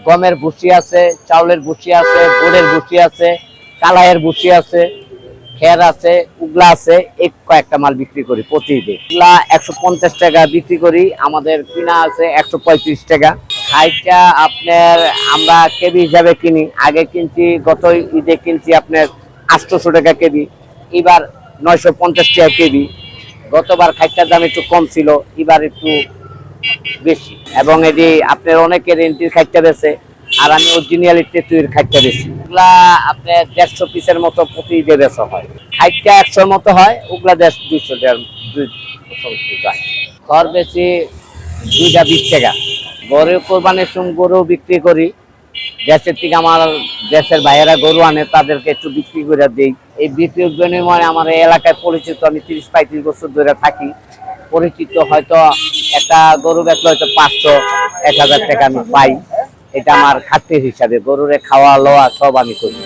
গমের ভুসি আছে, চাউলের ভুসি আছে, গুড়ের ভুসি আছে, কালাইয়ের ভুসি আছে, খের আছে, উগলা আছে। এই কয়েকটা মাল বিক্রি করি প্রতিদিন। উগলা 150 টাকা বিক্রি করি, আমাদের কিনা আছে 135 টাকা। খাইটা আপনার আমরা কেবি হিসাবে কিনি, আগে কিনছি, গত ঈদে কিনছি আপনার 800 টাকা কেবি, এবার 950 টাকা কেবি। গতবার খাইটার দাম একটু কম ছিল, এবার একটু বেশি। এবং এটি আপনার অনেকের এন্ট্রির খাইটা বেছে, আর আমি অরিজিনাল তেঁতুলের খাইটা বেশি। ওগুলা আপনার 150 পিসের মতো প্রতি ঈদে বেচা হয়। খাইটা 100-র মতো হয়, ওগুলা 200 টাকা। ঘর বেশি 2টা 20 টাকা। গরু কোরবানির সময় গরু বিক্রি করি, দেশের থেকে আমার দেশের ভাইয়েরা গরু আনে, তাদেরকে একটু বিক্রি করে দিই। এই বিক্রির বিনিময়ে আমার এই এলাকায় পরিচিত, আমি 30-35 বছর ধরে থাকি, পরিচিত। হয়তো একটা গরু বেচলে হয়তো 500-1000 টাকা আমি পাই। এটা আমার খাদ্যের হিসাবে, গরুরে খাওয়া লওয়া সব আমি করি।